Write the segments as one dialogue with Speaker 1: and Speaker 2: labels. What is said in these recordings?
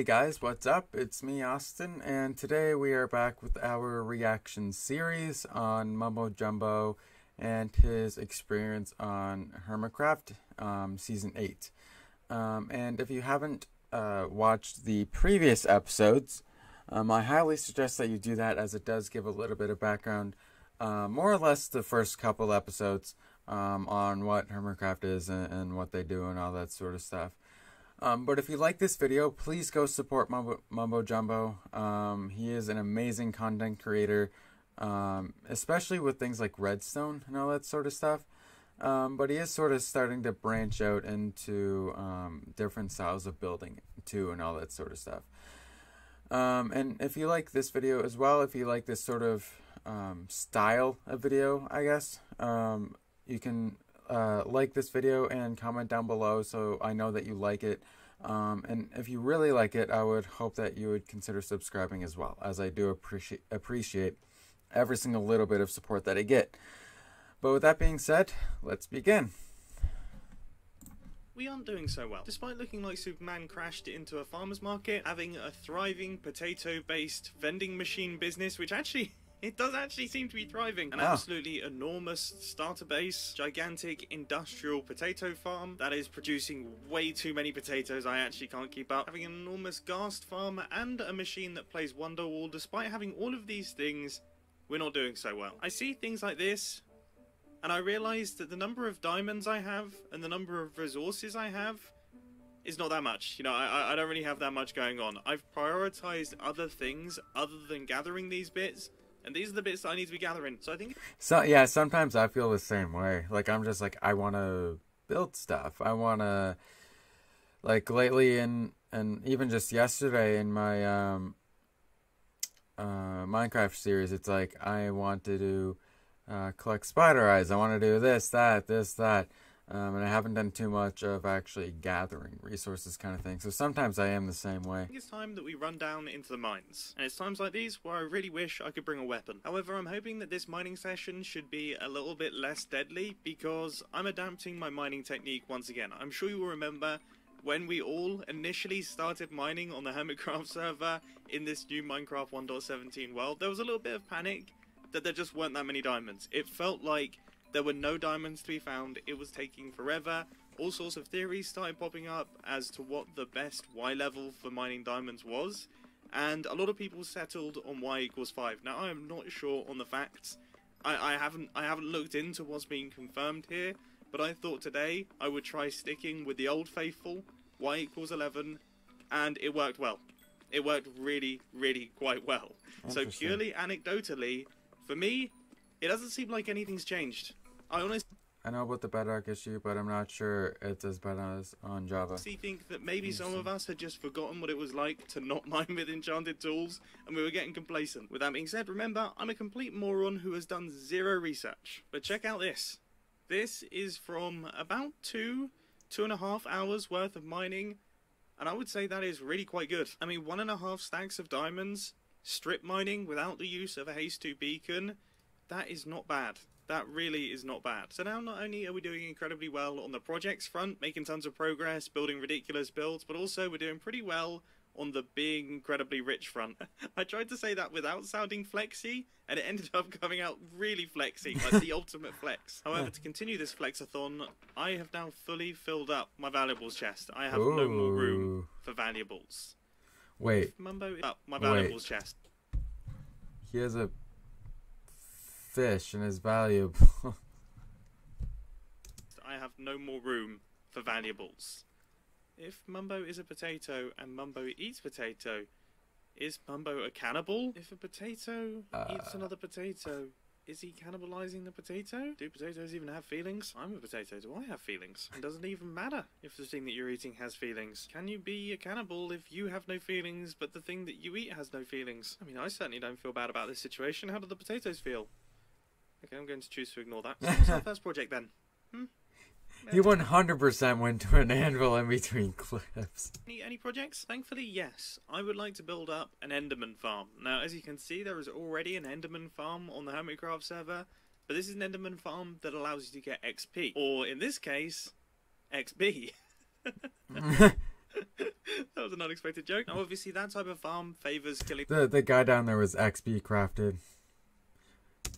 Speaker 1: Hey guys, what's up? It's me, Austin, and today we are back with our reaction series on Mumbo Jumbo and his experience on Hermitcraft, Season 8. And if you haven't watched the previous episodes, I highly suggest that you do that, as it does give a little bit of background, more or less the first couple episodes on what Hermitcraft is and what they do and all that sort of stuff. But if you like this video, please go support Mumbo Jumbo. He is an amazing content creator, especially with things like Redstone and all that sort of stuff. But he is sort of starting to branch out into different styles of building too and all that sort of stuff. And if you like this video as well, if you like this sort of style of video, I guess, you can like this video and comment down below so I know that you like it. And if you really like it, I would hope that you would consider subscribing as well, as I do appreciate every single little bit of support that I get. But with that being said, let's begin.
Speaker 2: We aren't doing so well. Despite looking like Superman crashed into a farmer's market, having a thriving potato-based vending machine business, which actually... it does actually seem to be thriving. An absolutely enormous starter base, gigantic industrial potato farm that is producing way too many potatoes. I actually can't keep up. Having an enormous ghast farm and a machine that plays Wonderwall. Despite having all of these things, we're not doing so well. I see things like this, and I realise that the number of diamonds I have and the number of resources I have is not that much. You know, I don't really have that much going on. I've prioritised other things other than gathering these bits. And these are the bits that I need to be gathering. So I think... So, yeah,
Speaker 1: sometimes I feel the same way. Like, I'm just like, I want to build stuff. I want to... Like, lately, and even just yesterday in my Minecraft series, it's like, I want to do... collect spider eyes. I want to do this, that. And I haven't done too much of actually gathering resources kind of thing. So sometimes I am the same way.
Speaker 2: I think it's time that we run down into the mines. And it's times like these where I really wish I could bring a weapon. However, I'm hoping that this mining session should be a little bit less deadly, because I'm adapting my mining technique once again. I'm sure you will remember when we all initially started mining on the Hermitcraft server in this new Minecraft 1.17 world, there was a little bit of panic that there just weren't that many diamonds. It felt like there were no diamonds to be found, it was taking forever, all sorts of theories started popping up as to what the best Y level for mining diamonds was, and a lot of people settled on Y equals 5. Now I am not sure on the facts, I haven't looked into what's being confirmed here, but I thought today I would try sticking with the old faithful, Y equals 11, and it worked well. It worked really, really quite well. So purely anecdotally, for me, it doesn't seem like anything's changed.
Speaker 1: I know about the bedrock issue, but I'm not sure it's as bad as on Java.
Speaker 2: I think that maybe some of us had just forgotten what it was like to not mine with enchanted tools, and we were getting complacent. With that being said, remember, I'm a complete moron who has done zero research. But check out this. This is from about 2.5 hours worth of mining, and I would say that is really quite good. I mean, 1.5 stacks of diamonds, strip mining without the use of a haste 2 beacon, that is not bad. That really is not bad. So now not only are we doing incredibly well on the projects front, making tons of progress, building ridiculous builds, but also we're doing pretty well on the being incredibly rich front. I tried to say that without sounding flexy, and it ended up coming out really flexy, like the ultimate flex. However, to continue this flexathon, I have now fully filled up my valuables chest. I have no more room for valuables.
Speaker 1: Wait.
Speaker 2: Mumbo up my valuables chest.
Speaker 1: He has a fish and is valuable.
Speaker 2: I have no more room for valuables. If Mumbo is a potato and Mumbo eats potato, is Mumbo a cannibal? If a potato eats another potato, is he cannibalizing the potato? Do potatoes even have feelings? I'm a potato. Do I have feelings? It doesn't even matter if the thing that you're eating has feelings. Can you be a cannibal if you have no feelings, but the thing that you eat has no feelings? I mean, I certainly don't feel bad about this situation. How do the potatoes feel? Okay, I'm going to choose to ignore that. So what's our first project then?
Speaker 1: You 100% went to an anvil in between cliffs.
Speaker 2: Any projects? Thankfully, yes. I would like to build up an Enderman farm. Now, as you can see, there is already an Enderman farm on the Hermitcraft server, but this is an Enderman farm that allows you to get XP. Or, in this case, XP. That was an unexpected joke. Now, obviously, that type of farm favors killing
Speaker 1: The guy down there was XP crafted.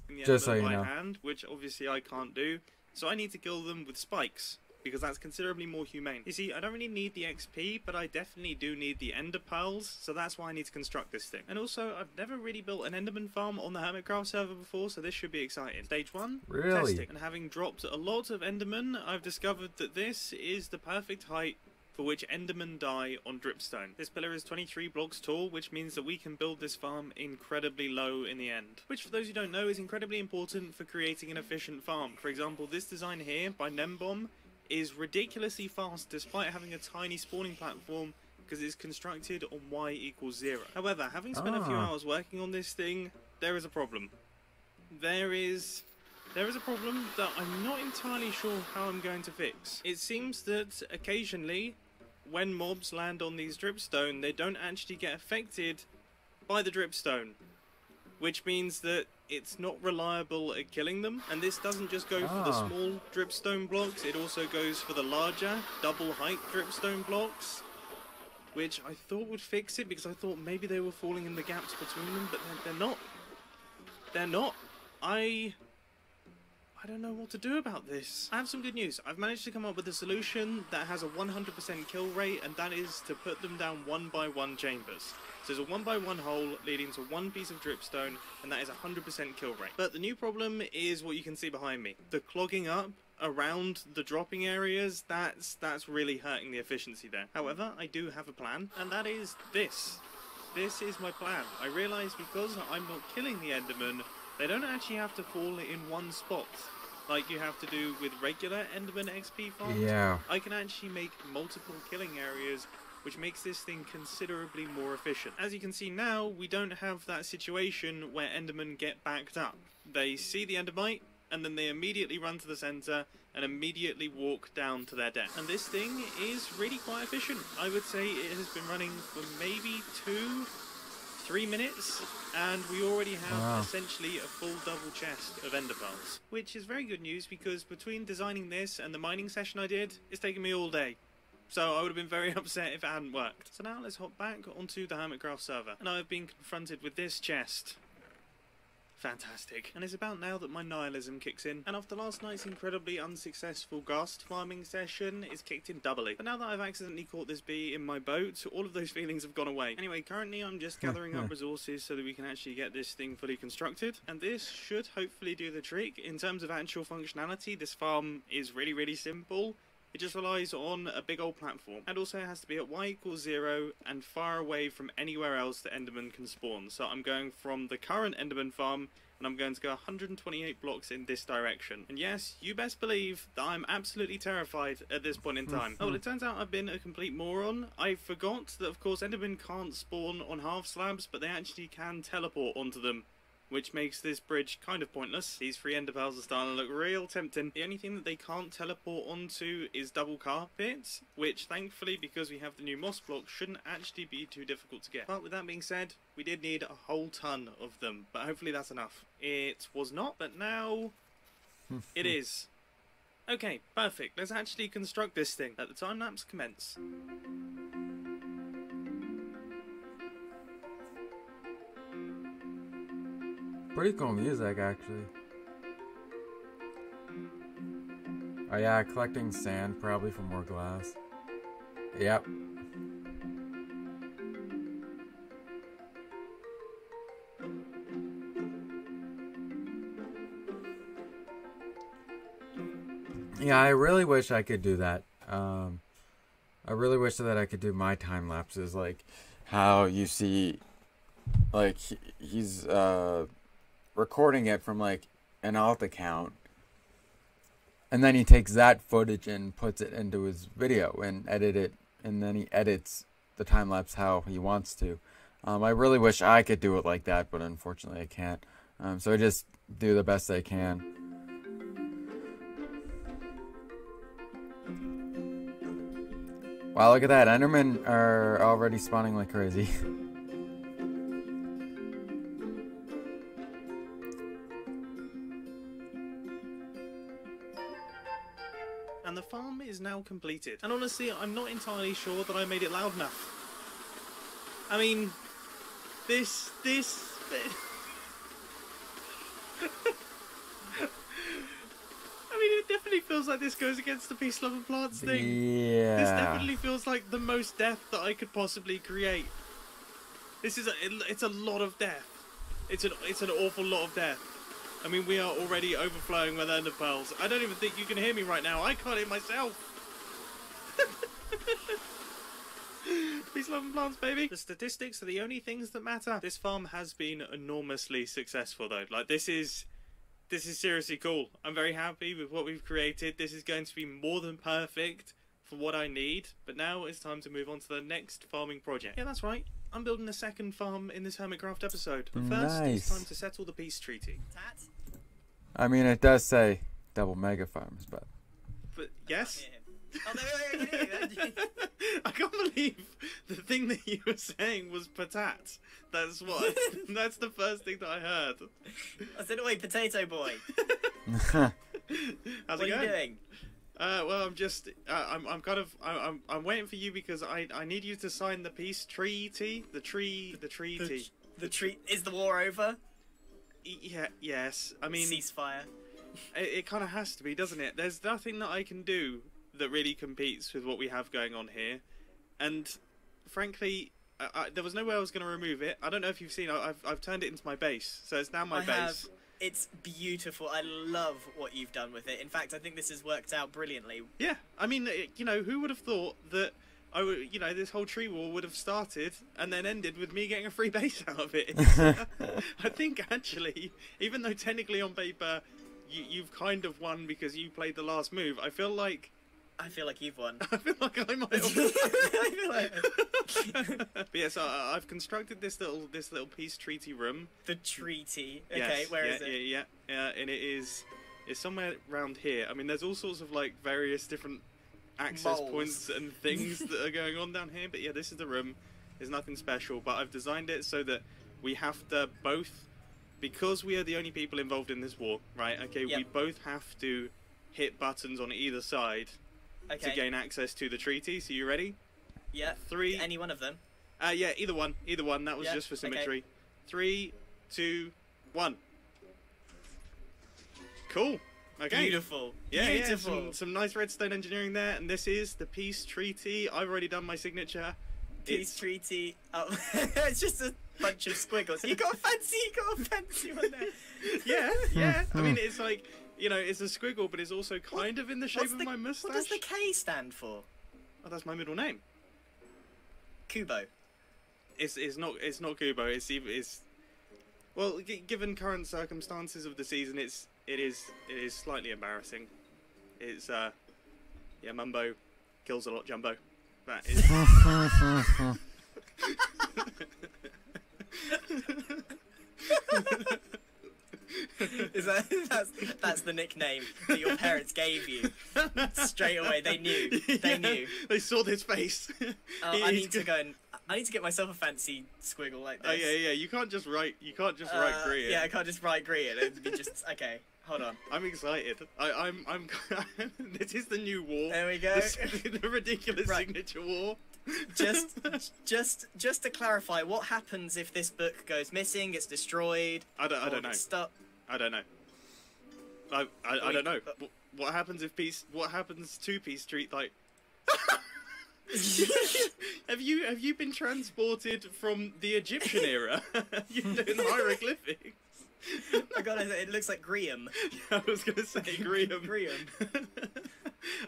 Speaker 2: the
Speaker 1: Just so
Speaker 2: enderman
Speaker 1: you
Speaker 2: by
Speaker 1: know.
Speaker 2: hand, which obviously I can't do. So I need to kill them with spikes, because that's considerably more humane. You see, I don't really need the XP, but I definitely do need the ender pearls, so that's why I need to construct this thing. And also, I've never really built an enderman farm on the Hermitcraft server before, so this should be exciting. Stage 1,
Speaker 1: Really?
Speaker 2: testing. And having dropped a lot of endermen, I've discovered that this is the perfect height for which endermen die on dripstone. This pillar is 23 blocks tall, which means that we can build this farm incredibly low in the end. Which, for those who don't know, is incredibly important for creating an efficient farm. For example, this design here by Nembomb is ridiculously fast despite having a tiny spawning platform because it's constructed on y equals 0. However, having spent a few hours working on this thing, there is a problem. There is a problem that I'm not entirely sure how I'm going to fix. It seems that occasionally, when mobs land on these dripstone, they don't actually get affected by the dripstone, which means that it's not reliable at killing them. And this doesn't just go for the small dripstone blocks, it also goes for the larger, double height dripstone blocks, which I thought would fix it because I thought maybe they were falling in the gaps between them, but they're not. They're not. I don't know what to do about this. I have some good news. I've managed to come up with a solution that has a 100% kill rate, and that is to put them down 1 by 1 chambers. So there's a 1 by 1 hole leading to 1 piece of dripstone, and that is a 100% kill rate. But the new problem is what you can see behind me. The clogging up around the dropping areas, that's really hurting the efficiency there. However, I do have a plan, and that is this. This is my plan. I realise because I'm not killing the enderman, they don't actually have to fall in one spot like you have to do with regular enderman XP farms.
Speaker 1: Yeah.
Speaker 2: I can actually make multiple killing areas, which makes this thing considerably more efficient. As you can see now, we don't have that situation where endermen get backed up. They see the endermite, and then they immediately run to the centre and immediately walk down to their death. And this thing is really quite efficient. I would say it has been running for maybe 2-3 minutes, and we already have essentially a full double chest of ender pearls, which is very good news because between designing this and the mining session I did, it's taken me all day. So I would have been very upset if it hadn't worked. So now let's hop back onto the Hermitcraft server, and I've been confronted with this chest. Fantastic. And it's about now that my nihilism kicks in, and after last night's incredibly unsuccessful ghast farming session, it's kicked in doubly. But now that I've accidentally caught this bee in my boat, all of those feelings have gone away. Anyway, currently I'm just gathering up resources so that we can actually get this thing fully constructed, and this should hopefully do the trick. In terms of actual functionality, this farm is really simple. It just relies on a big old platform, and also it has to be at y equals 0 and far away from anywhere else that enderman can spawn. So I'm going from the current enderman farm, and I'm going to go 128 blocks in this direction. And yes, you best believe that I'm absolutely terrified at this point in time. Oh, well, it turns out I've been a complete moron. I forgot that, of course, endermen can't spawn on half slabs, but they actually can teleport onto them, which makes this bridge kind of pointless. These 3 ender pearls are starting to look real tempting. The only thing that they can't teleport onto is double carpets, which thankfully, because we have the new moss block, shouldn't actually be too difficult to get. But with that being said, we did need a whole ton of them, but hopefully that's enough. It was not, but now it is. Okay, perfect. Let's actually construct this thing. Let the time lapse commence.
Speaker 1: Pretty cool music, actually. Oh yeah, collecting sand probably for more glass. Yep. Yeah, I really wish I could do that. I really wish that I could do my time lapses, like how you see, like he's recording it from like an alt account, and then he takes that footage and puts it into his video and edit it, and then he edits the time lapse how he wants to. I really wish I could do it like that, but unfortunately I can't. So I just do the best I can. Wow, look at that. Endermen are already spawning like crazy.
Speaker 2: and the farm is now completed. And honestly, I'm not entirely sure that I made it loud enough. I mean, this... I mean, it definitely feels like this goes against the Peace, Love and Plants thing.
Speaker 1: Yeah.
Speaker 2: This definitely feels like the most death that I could possibly create. This is it's a lot of death. It's an awful lot of death. I mean, we are already overflowing with ender pearls. I don't even think you can hear me right now. I can't hear myself. Peace, love and plants, baby. The statistics are the only things that matter. This farm has been enormously successful, though. Like, this is seriously cool. I'm very happy with what we've created. This is going to be more than perfect for what I need. But now it's time to move on to the next farming project. Yeah, that's right. I'm building a second farm in this Hermitcraft episode. But first, it's time to settle the peace treaty.
Speaker 1: I mean, it does say double mega farms, but
Speaker 2: yes.
Speaker 3: Oh, no, wait.
Speaker 2: I can't believe the thing that you were saying was patat. That's the first thing that I heard.
Speaker 3: I said, "Oi, potato boy."
Speaker 2: How's
Speaker 3: what
Speaker 2: it going?
Speaker 3: Are you doing?
Speaker 2: Well, I'm just, I'm waiting for you because I need you to sign the peace treaty. The treaty.
Speaker 3: The tree is the war over?
Speaker 2: Yeah. Yes. I mean,
Speaker 3: ceasefire.
Speaker 2: It kind of has to be, doesn't it? There's nothing that I can do that really competes with what we have going on here, and frankly, there was no way I was going to remove it. I don't know if you've seen. I've turned it into my base, so it's now my base.
Speaker 3: It's beautiful. I love what you've done with it. In fact, I think this has worked out brilliantly.
Speaker 2: Yeah, I mean, you know, who would have thought that this whole tree wall would have started and then ended with me getting a free base out of it? I think actually, even though technically on paper you've kind of won because you played the last move, I feel like
Speaker 3: you've won.
Speaker 2: I feel like I might have.
Speaker 3: I feel like...
Speaker 2: But yeah, so I've constructed this little peace treaty room.
Speaker 3: The treaty. Okay,
Speaker 2: yes,
Speaker 3: where is it?
Speaker 2: Yeah, and it's somewhere around here. I mean, there's all sorts of like various different access points and things that are going on down here. But yeah, this is the room. There's nothing special, but I've designed it so that we have to both, because we are the only people involved in this war, right? Okay,
Speaker 3: yep.
Speaker 2: We both have to hit buttons on either side.
Speaker 3: Okay.
Speaker 2: To gain access to the treaty. So you ready?
Speaker 3: Yeah.
Speaker 2: 3.
Speaker 3: Any one of them?
Speaker 2: Yeah, either one. That was just for symmetry.
Speaker 3: Okay.
Speaker 2: 3, 2, 1. Cool. Okay.
Speaker 3: Beautiful.
Speaker 2: Yeah,
Speaker 3: beautiful.
Speaker 2: Yeah. Some nice redstone engineering there, and this is the peace treaty. I've already done my signature.
Speaker 3: Peace treaty. Oh, it's just a bunch of squiggles. You got a fancy one there.
Speaker 2: Yeah. I mean, it's like, you know, it's a squiggle, but it's also kind of in the shape of my moustache.
Speaker 3: What does the K stand for?
Speaker 2: Oh, that's my middle name.
Speaker 3: Kubo.
Speaker 2: It's not Kubo. It's well, given current circumstances of the season, it is slightly embarrassing. It's yeah, Mumbo kills a lot, Jumbo. That is.
Speaker 3: That's the nickname that your parents gave you straight away. They knew. They knew.
Speaker 2: They saw this face.
Speaker 3: I need to go and I need to get myself a fancy squiggle like this.
Speaker 2: Oh yeah. You can't just write Greer.
Speaker 3: Yeah, I can't just write Greer. It'd be just okay. Hold on.
Speaker 2: I'm excited. I'm. This is the new war.
Speaker 3: There we go.
Speaker 2: The ridiculous signature war.
Speaker 3: Just to clarify, what happens if this book goes missing, gets destroyed?
Speaker 2: I don't know. I don't know. I don't know. What happens if What happens to Peace Street? Like, have you been transported from the Egyptian era? You're doing hieroglyphics.
Speaker 3: I gotta say, it looks like Graham.
Speaker 2: I was gonna say Graham.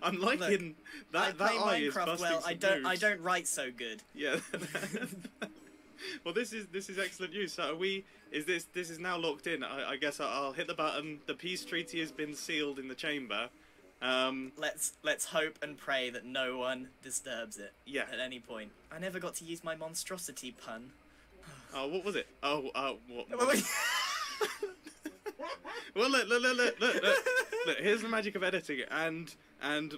Speaker 2: I'm liking that.
Speaker 3: I play
Speaker 2: eye
Speaker 3: Minecraft
Speaker 2: is
Speaker 3: well. I don't write so good.
Speaker 2: Yeah. Well, this is excellent news. So this is now locked in. I guess I'll hit the button. The peace treaty has been sealed in the chamber.
Speaker 3: Let's hope and pray that no one disturbs it.
Speaker 2: Yeah.
Speaker 3: At any point. I never got to use my monstrosity pun.
Speaker 2: Oh, what was it? What? Well, look. Here's the magic of editing, and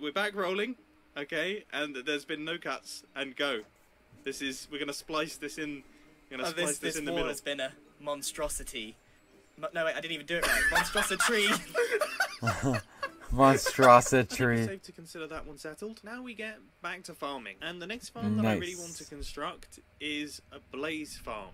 Speaker 2: we're back rolling, okay? And there's been no cuts. And go. We're gonna splice this in. This in the middle.
Speaker 3: Has been a monstrosity. No wait, I didn't even do it right. Monstrosity.
Speaker 1: monstrosity.
Speaker 2: I think it's safe to consider that one settled. Now we get back to farming. And the next farm that I really want to construct is a blaze farm.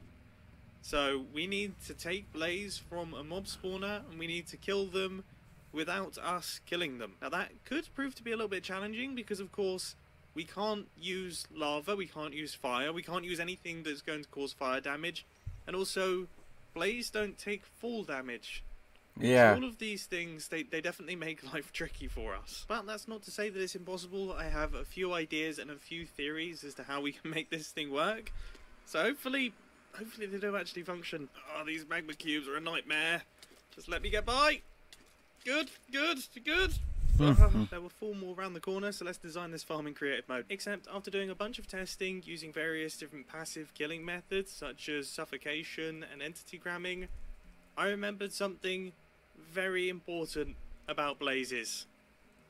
Speaker 2: So we need to take blaze from a mob spawner and we need to kill them without us killing them. Now that could prove to be a little bit challenging because of course we can't use lava, we can't use fire, we can't use anything that's going to cause fire damage. And also, blaze don't take fall damage.
Speaker 1: Yeah.
Speaker 2: So all of these things, they definitely make life tricky for us. But that's not to say that it's impossible. I have a few ideas and a few theories as to how we can make this thing work. So hopefully they don't actually function. Oh, these magma cubes are a nightmare. Just let me get by. Good. There were 4 more around the corner, so let's design this farm in creative mode. Except after doing a bunch of testing using various different passive killing methods such as suffocation and entity gramming, I remembered something very important about blazes.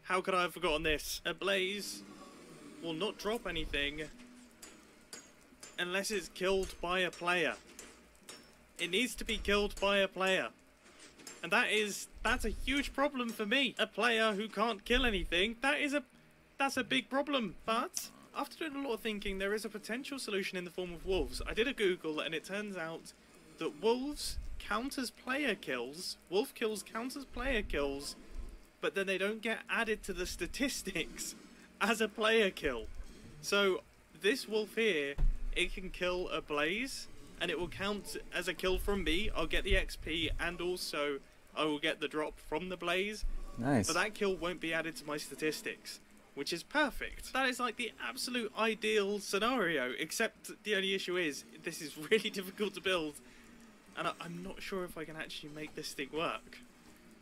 Speaker 2: How could I have forgotten this? A blaze will not drop anything unless it's killed by a player. It needs to be killed by a player. And that's a huge problem for me. A player who can't kill anything, that's a big problem. But after doing a lot of thinking, there is a potential solution in the form of wolves. I did a Google and it turns out that wolves count as player kills. Wolf kills count as player kills, but then they don't get added to the statistics as a player kill. So this wolf here, it can kill a blaze and it will count as a kill from me. I'll get the XP and also I will get the drop from the blaze.
Speaker 1: Nice.
Speaker 2: But that kill won't be added to my statistics, which is perfect. That is like the absolute ideal scenario, except the only issue is this is really difficult to build and I'm not sure if I can actually make this thing work,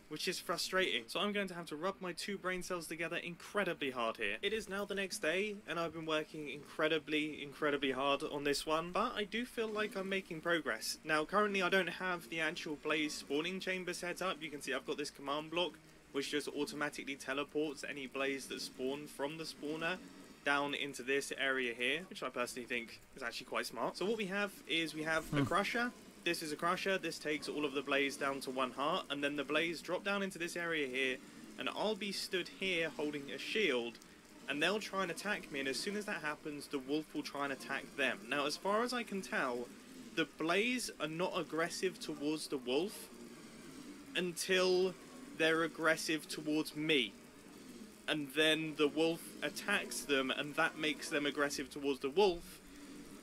Speaker 2: which is frustrating. So I'm going to have to rub my 2 brain cells together incredibly hard here. It is now the next day, and I've been working incredibly hard on this one, but I do feel like I'm making progress. Now, currently I don't have the actual blaze spawning chamber set up. You can see I've got this command block, which just automatically teleports any blaze that spawn from the spawner down into this area here, which I personally think is actually quite smart. So what we have is we have a crusher. This is a crusher. This takes all of the blaze down to 1 heart, and then the blaze drop down into this area here, and I'll be stood here holding a shield, and they'll try and attack me, and as soon as that happens, the wolf will try and attack them. Now, as far as I can tell, the blaze are not aggressive towards the wolf until they're aggressive towards me. And then the wolf attacks them, and that makes them aggressive towards the wolf.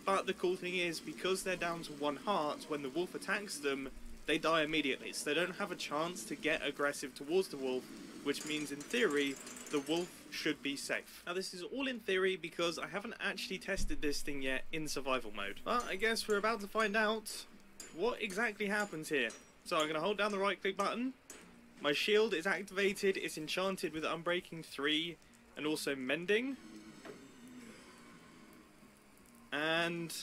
Speaker 2: But the cool thing is, because they're down to 1 heart, when the wolf attacks them, they die immediately. So they don't have a chance to get aggressive towards the wolf, which means, in theory, the wolf should be safe. Now, this is all in theory because I haven't actually tested this thing yet in survival mode. But I guess we're about to find out what exactly happens here. So I'm going to hold down the right-click button. My shield is activated. It's enchanted with Unbreaking 3 and also Mending. And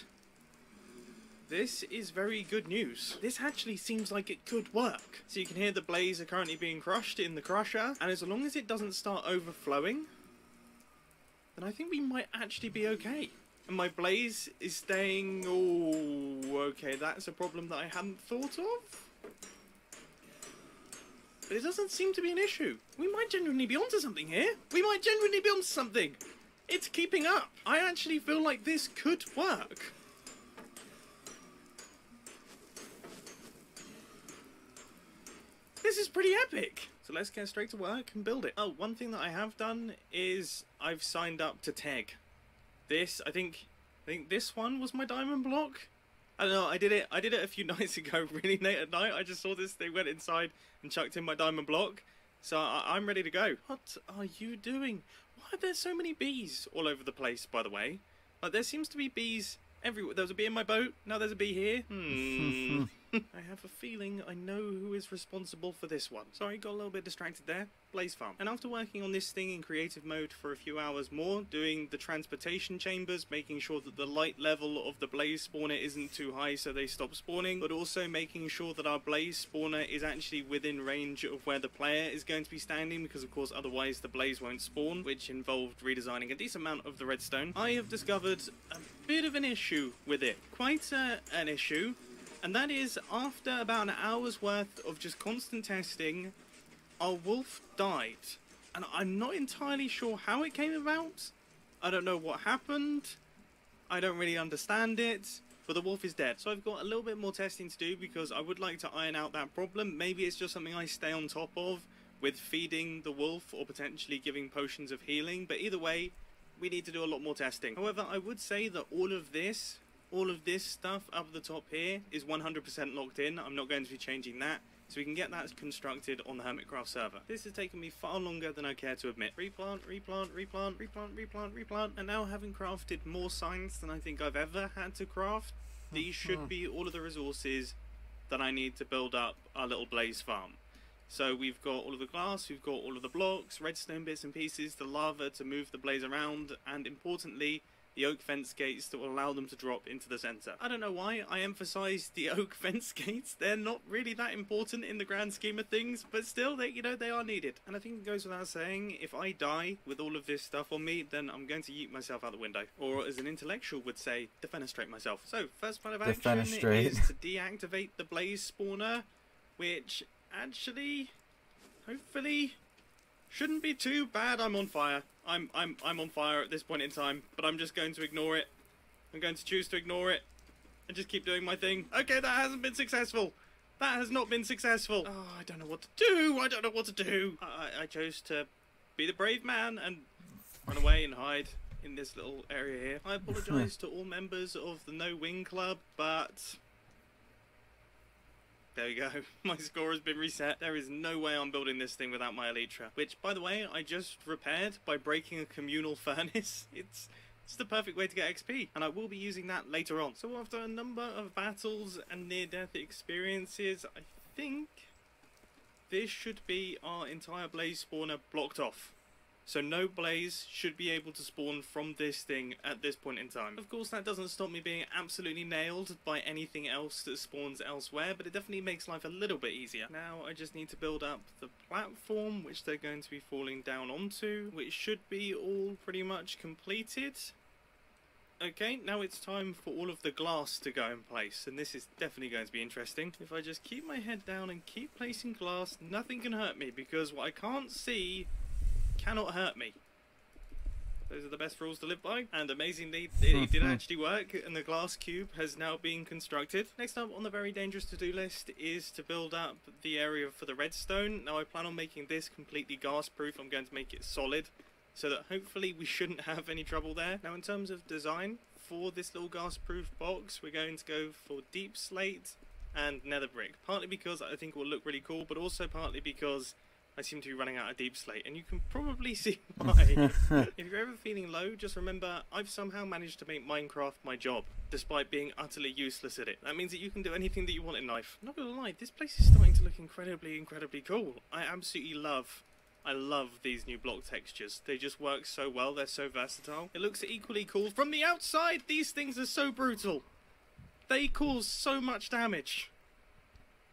Speaker 2: this is very good news. This actually seems like it could work. So you can hear the blaze are currently being crushed in the crusher, and as long as it doesn't start overflowing, then I think we might actually be okay. And my blaze is staying... Oh, okay, that's a problem that I hadn't thought of. But it doesn't seem to be an issue. We might genuinely be onto something here. We might genuinely be onto something. It's keeping up. I actually feel like this could work. This is pretty epic. So let's get straight to work and build it. Oh, one thing that I have done is I've signed up to Teg. This, I think this one was my diamond block. I don't know, I did it a few nights ago, really late at night. I just saw this thing, went inside and chucked in my diamond block. So I'm ready to go. What are you doing? Why are there so many bees all over the place, by the way? Like, there seems to be bees everywhere. There was a bee in my boat, now there's a bee here. I have a feeling I know who is responsible for this one. Sorry, got a little bit distracted there. Blaze farm. And after working on this thing in creative mode for a few hours more, doing the transportation chambers, making sure that the light level of the blaze spawner isn't too high so they stop spawning, but also making sure that our blaze spawner is actually within range of where the player is going to be standing, because of course otherwise the blaze won't spawn, which involved redesigning a decent amount of the redstone. I have discovered a bit of an issue with it. Quite an issue. And that is, after about an hour's worth of just constant testing, our wolf died. and I'm not entirely sure how it came about. I don't know what happened. I don't really understand it. But the wolf is dead. So I've got a little bit more testing to do because I would like to iron out that problem. Maybe it's just something I stay on top of with feeding the wolf or potentially giving potions of healing. But either way, we need to do a lot more testing. However, I would say that all of this stuff up the top here is 100% locked in. I'm not going to be changing that. So we can get that constructed on the Hermitcraft server. This has taken me far longer than I care to admit. Replant, replant, replant, replant, replant, replant. And now having crafted more signs than I think I've ever had to craft, these should be all of the resources that I need to build up our little blaze farm. So we've got all of the glass, we've got all of the blocks, redstone bits and pieces, the lava to move the blaze around, and importantly, the oak fence gates that will allow them to drop into the center. I don't know why I emphasized the oak fence gates. They're not really that important in the grand scheme of things, but still, they are needed. And I think it goes without saying, if I die with all of this stuff on me, then I'm going to yeet myself out the window. Or as an intellectual would say, defenestrate myself. So, first plan of action is to deactivate the blaze spawner, which actually, hopefully, shouldn't be too bad. I'm on fire. I'm on fire at this point in time, but I'm just going to ignore it. I'm going to choose to ignore it and just keep doing my thing. Okay, that hasn't been successful. That has not been successful. Oh, I don't know what to do. I don't know what to do. I chose to be the brave man and run away and hide in this little area here. I apologise to all members of the No Wing Club, but there we go. My score has been reset. There is no way I'm building this thing without my elytra. Which, by the way, I just repaired by breaking a communal furnace. It's the perfect way to get XP, and I will be using that later on. So after a number of battles and near-death experiences, I think this should be our entire blaze spawner blocked off. So no blaze should be able to spawn from this thing at this point in time. Of course, that doesn't stop me being absolutely nailed by anything else that spawns elsewhere, but it definitely makes life a little bit easier. Now I just need to build up the platform, which they're going to be falling down onto, which should be all pretty much completed. Okay, now it's time for all of the glass to go in place, and this is definitely going to be interesting. If I just keep my head down and keep placing glass, nothing can hurt me, because what I can't see cannot hurt me. Those are the best rules to live by, and amazingly it did actually work, and the glass cube has now been constructed. Next up on the very dangerous to-do list is to build up the area for the redstone. Now I plan on making this completely gas-proof. I'm going to make it solid, so that hopefully we shouldn't have any trouble there. Now in terms of design, for this little gas-proof box, we're going to go for deep slate and nether brick. Partly because I think it will look really cool, but also partly because I seem to be running out of deep slate, and you can probably see why. If you're ever feeling low, just remember, I've somehow managed to make Minecraft my job, despite being utterly useless at it. That means that you can do anything that you want in life. I'm not gonna lie, this place is starting to look incredibly, incredibly cool. I love these new block textures. They just work so well, they're so versatile. It looks equally cool from the outside. These things are so brutal. They cause so much damage.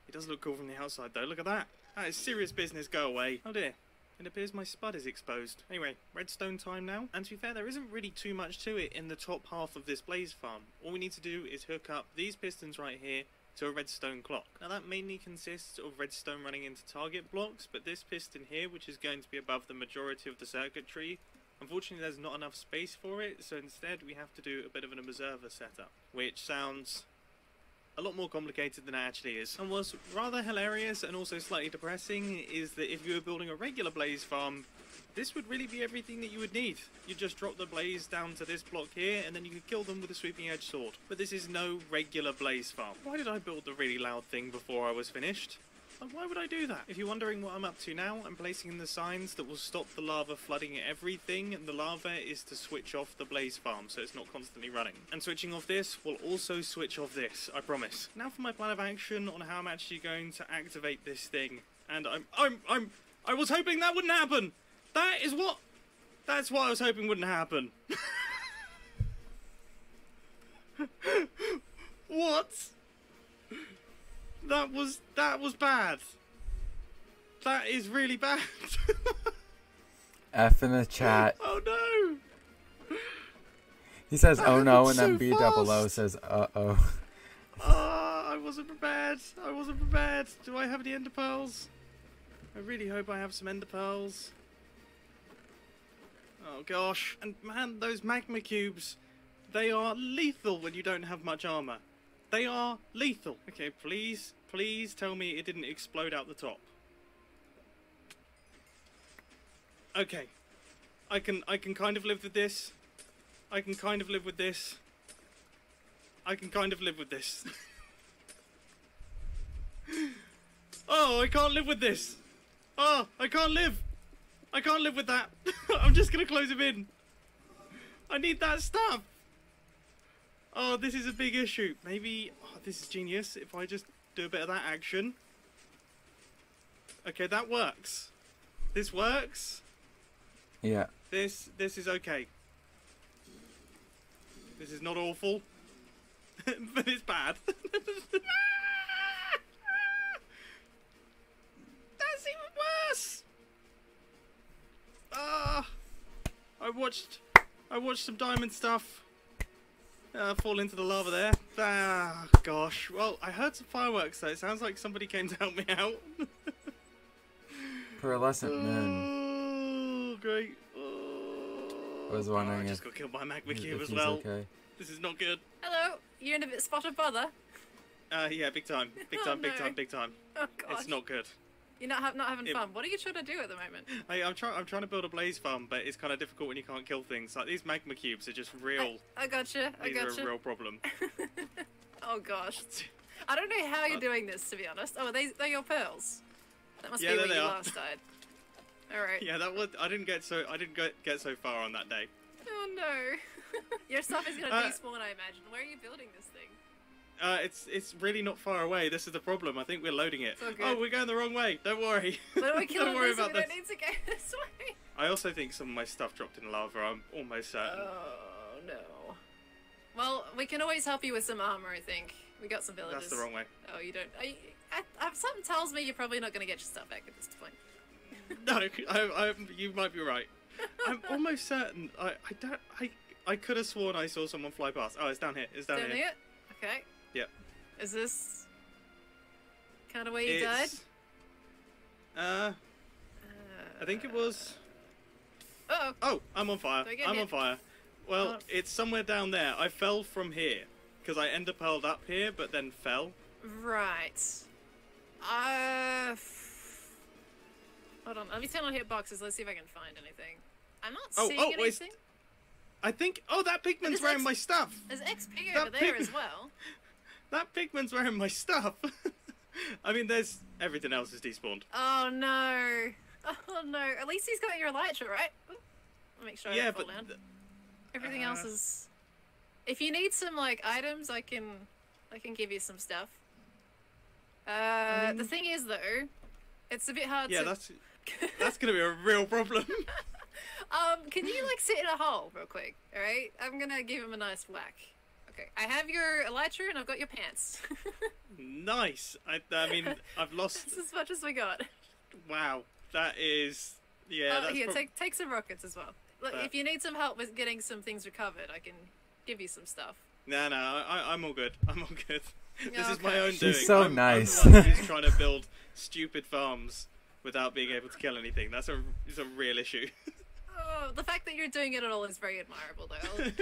Speaker 2: It does look cool from the outside though, look at that. That is serious business, go away. Oh dear, it appears my spud is exposed. Anyway, redstone time now. And to be fair, there isn't really too much to it in the top half of this blaze farm. All we need to do is hook up these pistons right here to a redstone clock. Now that mainly consists of redstone running into target blocks, but this piston here, which is going to be above the majority of the circuitry, unfortunately there's not enough space for it, so instead we have to do a bit of an observer setup, which sounds a lot more complicated than it actually is. And what's rather hilarious and also slightly depressing is that if you were building a regular blaze farm, this would really be everything that you would need. You just drop the blaze down to this block here, and then you could kill them with a sweeping edge sword. But this is no regular blaze farm. Why did I build the really loud thing before I was finished? Why would I do that? If you're wondering what I'm up to now, I'm placing in the signs that will stop the lava flooding everything, and the lava is to switch off the blaze farm so it's not constantly running. And switching off this will also switch off this, I promise. Now for my plan of action on how I'm actually going to activate this thing. And I was hoping that wouldn't happen! That's what I was hoping wouldn't happen. What? That was bad. That is really bad.
Speaker 1: F in the chat.
Speaker 2: Oh no.
Speaker 1: He says,
Speaker 2: That
Speaker 1: oh no, and
Speaker 2: happened
Speaker 1: then B
Speaker 2: so
Speaker 1: double O
Speaker 2: fast.
Speaker 1: says, uh-oh.
Speaker 2: I wasn't prepared. I wasn't prepared. Do I have any ender pearls? I really hope I have some ender pearls. Oh gosh. And man, those magma cubes, they are lethal when you don't have much armor. They are lethal. Okay, please tell me it didn't explode out the top. Okay. I can kind of live with this. I can kind of live with this. I can kind of live with this. Oh, I can't live with this. Oh, I can't live. I can't live with that. I'm just gonna close him in. I need that stuff. Oh, this is a big issue. Maybe, oh, this is genius. If I just do a bit of that action. Okay, that works. This works.
Speaker 1: Yeah.
Speaker 2: This is okay. This is not awful. But it's bad. That's even worse. Ah, I watched some diamond stuff fall into the lava there. Ah, gosh. Well, I heard some fireworks though. It sounds like somebody came to help me out.
Speaker 1: Pearlescent moon.
Speaker 2: Oh, great. Oh,
Speaker 1: I was wondering
Speaker 2: I
Speaker 1: if
Speaker 2: just got killed by magma cube as
Speaker 1: he's
Speaker 2: well.
Speaker 1: okay.
Speaker 2: This is not good.
Speaker 4: Hello, you're in a spot of bother.
Speaker 2: Yeah, big time. Big
Speaker 4: Oh,
Speaker 2: time, big
Speaker 4: no.
Speaker 2: time, big time.
Speaker 4: Oh gosh.
Speaker 2: It's not good.
Speaker 4: You're not having fun. What are you trying to do at the moment?
Speaker 2: I'm trying to build a blaze farm, but it's kind of difficult when you can't kill things. Like these magma cubes are just real.
Speaker 4: I gotcha. I
Speaker 2: These are a
Speaker 4: gotcha.
Speaker 2: real problem.
Speaker 4: Oh gosh. I don't know how you're doing this, to be honest. Oh, they're your pearls. That must
Speaker 2: Yeah,
Speaker 4: be
Speaker 2: there
Speaker 4: where
Speaker 2: they
Speaker 4: you
Speaker 2: are.
Speaker 4: last died. All right.
Speaker 2: Yeah, that was. I didn't get so far on that day.
Speaker 4: Oh no. Your stuff is gonna
Speaker 2: Uh,
Speaker 4: despawn, I imagine. Where are you building this thing?
Speaker 2: It's really not far away. This is the problem. I think we're loading it.
Speaker 4: It's all good.
Speaker 2: Oh, we're going the wrong way. Don't worry.
Speaker 4: But are we killing
Speaker 2: Don't worry
Speaker 4: this? We
Speaker 2: about
Speaker 4: don't
Speaker 2: this.
Speaker 4: need to go this way.
Speaker 2: I also think some of my stuff dropped in lava. I'm almost certain.
Speaker 4: Oh no. Well, we can always help you with some armor. I think we got some villagers.
Speaker 2: That's the wrong way.
Speaker 4: Oh, you don't. Something tells me you're probably not gonna get your stuff back at this point.
Speaker 2: No, you might be right. I'm almost certain. I could have sworn I saw someone fly past. Oh, it's down here. It's down
Speaker 4: Down
Speaker 2: here.
Speaker 4: here? Okay.
Speaker 2: Yep.
Speaker 4: Is this kind of where you died?
Speaker 2: I think it was.
Speaker 4: Uh-oh.
Speaker 2: Oh, I'm on fire.
Speaker 4: Do I get
Speaker 2: I'm
Speaker 4: hit?
Speaker 2: on fire. Well,
Speaker 4: Oh.
Speaker 2: it's somewhere down there. I fell from here because I ender pearled up here, but then fell.
Speaker 4: Right. Hold on. Let me turn on hitboxes. Let's see if I can find anything. I'm not seeing
Speaker 2: wait.
Speaker 4: anything.
Speaker 2: I think. Oh, that pigman's
Speaker 4: there's
Speaker 2: wearing
Speaker 4: X-
Speaker 2: my stuff.
Speaker 4: There's XP
Speaker 2: That
Speaker 4: over there
Speaker 2: pig-
Speaker 4: as well.
Speaker 2: That pigman's wearing my stuff. I mean, there's everything else is despawned.
Speaker 4: Oh no. Oh no. At least he's got your elytra, right? Ooh. I'll make sure I
Speaker 2: Yeah,
Speaker 4: don't fall
Speaker 2: but
Speaker 4: down. Everything else is. If you need some like items, I can give you some stuff. The thing is though, it's a bit hard
Speaker 2: yeah,
Speaker 4: to.
Speaker 2: that's gonna be a real problem.
Speaker 4: Can you like sit in a hole real quick? All right, I'm gonna give him a nice whack. Okay, I have your elytra and I've got your pants.
Speaker 2: Nice. I mean, I've lost.
Speaker 4: That's as much as we got.
Speaker 2: Wow, that is. Yeah, that's
Speaker 4: here,
Speaker 2: prob-
Speaker 4: take some rockets as well. Look, if you need some help with getting some things recovered, I can give you some stuff.
Speaker 2: No, I'm all good. I'm all good. This is my
Speaker 4: Okay.
Speaker 2: own
Speaker 1: She's
Speaker 2: doing.
Speaker 1: so
Speaker 2: I'm
Speaker 1: nice.
Speaker 2: the one who's trying to build stupid farms without being able to kill anything. That's a real issue.
Speaker 4: Oh, the fact that you're doing it at all is very admirable, though.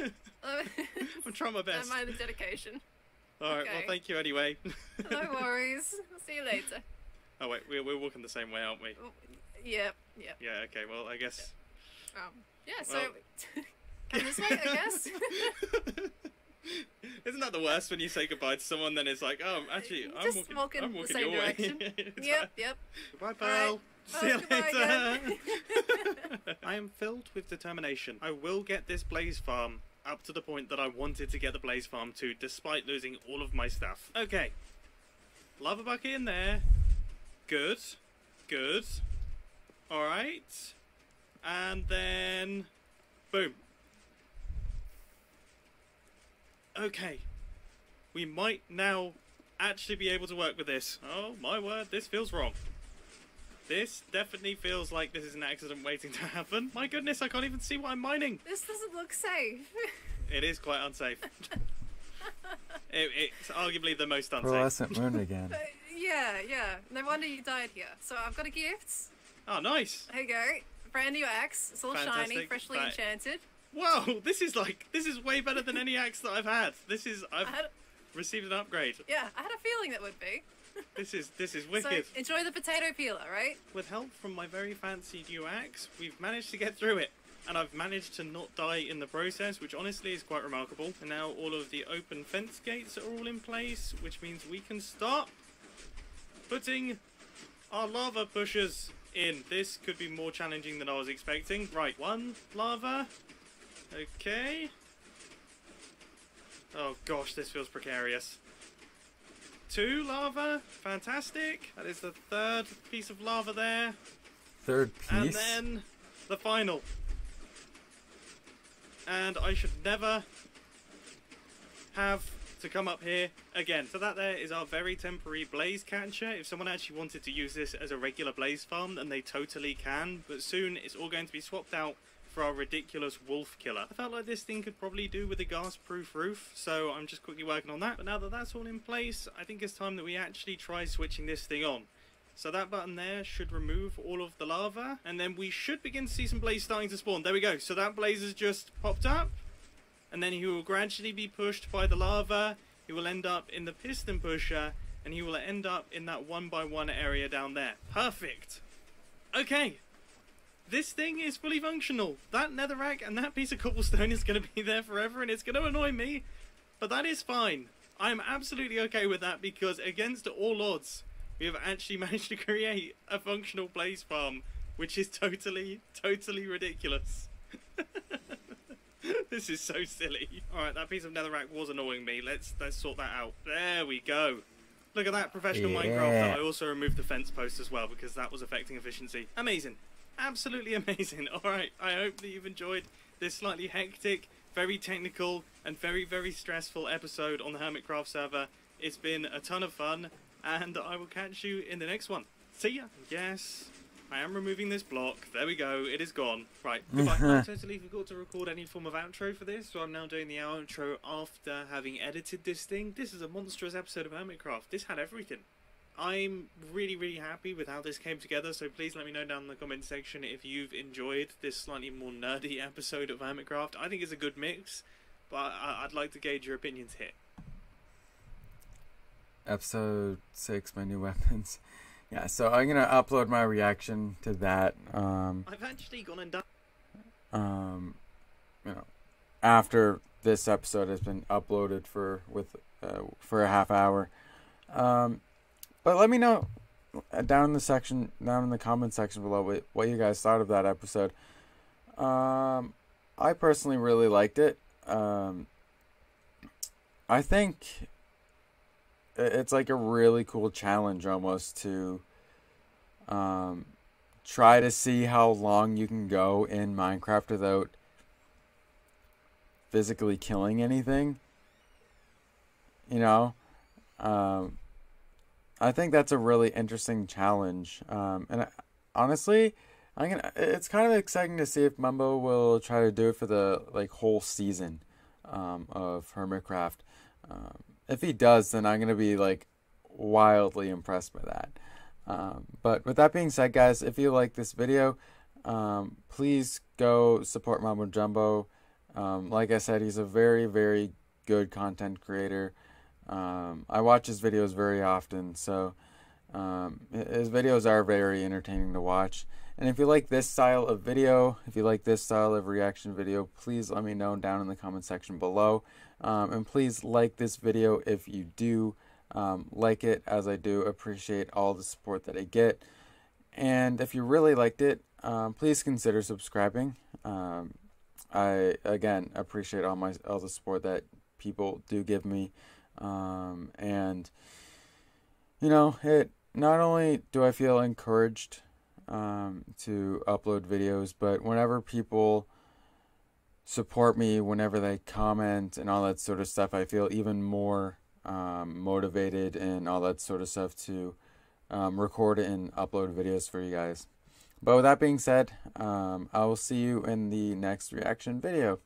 Speaker 2: I'm trying my
Speaker 4: I
Speaker 2: best.
Speaker 4: admire the dedication.
Speaker 2: All right. Well,
Speaker 4: Okay.
Speaker 2: thank you anyway.
Speaker 4: No worries. I'll see you later.
Speaker 2: Oh wait, we're walking the same way, aren't we?
Speaker 4: Yep.
Speaker 2: Yeah. Okay. Well, I guess.
Speaker 4: Yeah, so come this way, I guess.
Speaker 2: Isn't that the worst when you say goodbye to someone? Then it's like, oh, actually,
Speaker 4: Just walking
Speaker 2: I'm
Speaker 4: the
Speaker 2: walking
Speaker 4: same
Speaker 2: your
Speaker 4: direction.
Speaker 2: way. It's
Speaker 4: Yep,
Speaker 2: like,
Speaker 4: yep.
Speaker 2: Goodbye, pal. See you
Speaker 4: goodbye
Speaker 2: later. I am filled with determination. I will get this blaze farm up to the point that I wanted to get the blaze farm to, despite losing all of my stuff. Okay. Lava bucket in there. Good. Good. Alright. And then... boom. Okay. We might now actually be able to work with this. Oh, my word, this feels wrong. This definitely feels like this is an accident waiting to happen. My goodness, I can't even see what I'm mining.
Speaker 4: This doesn't look safe.
Speaker 2: It is quite unsafe. It's arguably the most unsafe.
Speaker 1: Pearlescent moon again.
Speaker 4: Yeah. No wonder you died here. So I've got a gift.
Speaker 2: Oh, nice.
Speaker 4: Here you go. brand new axe. It's all shiny,
Speaker 2: Fantastic.
Speaker 4: freshly
Speaker 2: Right.
Speaker 4: enchanted.
Speaker 2: Whoa, this is way better than any axe that I've had. I've received an upgrade.
Speaker 4: Yeah, I had a feeling that would be.
Speaker 2: This is
Speaker 4: So
Speaker 2: wicked.
Speaker 4: enjoy the potato peeler, right?
Speaker 2: With help from my very fancy new axe, we've managed to get through it. And I've managed to not die in the process, which honestly is quite remarkable. And now all of the open fence gates are all in place, which means we can start putting our lava pushers in. This could be more challenging than I was expecting. Right, 1 lava. Okay. Oh gosh, this feels precarious. 2 lava. Fantastic. That is the 3rd piece of lava there.
Speaker 1: 3rd piece.
Speaker 2: And then the final. And I should never have to come up here again. So that there is our very temporary blaze catcher. If someone actually wanted to use this as a regular blaze farm, then they totally can. But soon it's all going to be swapped out for our ridiculous wolf killer. I felt like this thing could probably do with a gas-proof roof, so I'm just quickly working on that. But now that that's all in place, I think it's time that we actually try switching this thing on. So that button there should remove all of the lava, and then we should begin to see some blaze starting to spawn. There we go. So that blaze has just popped up, and then he will gradually be pushed by the lava. He will end up in the piston pusher, and he will end up in that 1x1 area down there. Perfect. Okay. This thing is fully functional. That netherrack and that piece of cobblestone is going to be there forever, and it's going to annoy me, but that is fine. I'm absolutely okay with that, because against all odds, we have actually managed to create a functional blaze farm, which is totally ridiculous. This is so silly. Alright, that piece of netherrack was annoying me. Let's sort that out. There we go. Look at that, professional Minecraft. I also removed the fence post as well, because that was affecting efficiency. Amazing. Absolutely amazing. Alright, I hope that you've enjoyed this slightly hectic, very technical, and very stressful episode on the Hermitcraft server. It's been a ton of fun, and I will catch you in the next one. See ya. Yes, I am removing this block. There we go. It is gone. Right, goodbye. I totally forgot to record any form of outro for this, so I'm now doing the outro after having edited this thing. This is a monstrous episode of Hermitcraft. This had everything. I'm really happy with how this came together, so please let me know down in the comment section if you've enjoyed this slightly more nerdy episode of Hermitcraft. I think it's a good mix, but I'd like to gauge your opinions here.
Speaker 1: Episode 6, my new weapons. Yeah, so I'm gonna upload my reaction to that.
Speaker 2: I've actually gone and done.
Speaker 1: You know, after this episode has been uploaded for a half hour. But let me know down in the comment section below what you guys thought of that episode. I personally really liked it. I think it's like a really cool challenge almost to try to see how long you can go in Minecraft without physically killing anything. You know? I think that's a really interesting challenge. Honestly, it's kind of exciting to see if Mumbo will try to do it for the whole season of Hermitcraft. If he does, then I'm gonna be wildly impressed by that. But with that being said, guys, if you like this video, please go support Mumbo Jumbo. Like I said, he's a very good content creator. I watch his videos very often, so his videos are very entertaining to watch. And if you like this style of video, if you like this style of reaction video, please let me know down in the comment section below. And please like this video if you do like it, as I do appreciate all the support that I get. And if you really liked it, please consider subscribing. I again appreciate all the support that people do give me. And you know, not only do I feel encouraged to upload videos, but whenever people support me, whenever they comment and all that sort of stuff, I feel even more motivated and all that sort of stuff to record and upload videos for you guys. But with that being said, I will see you in the next reaction video.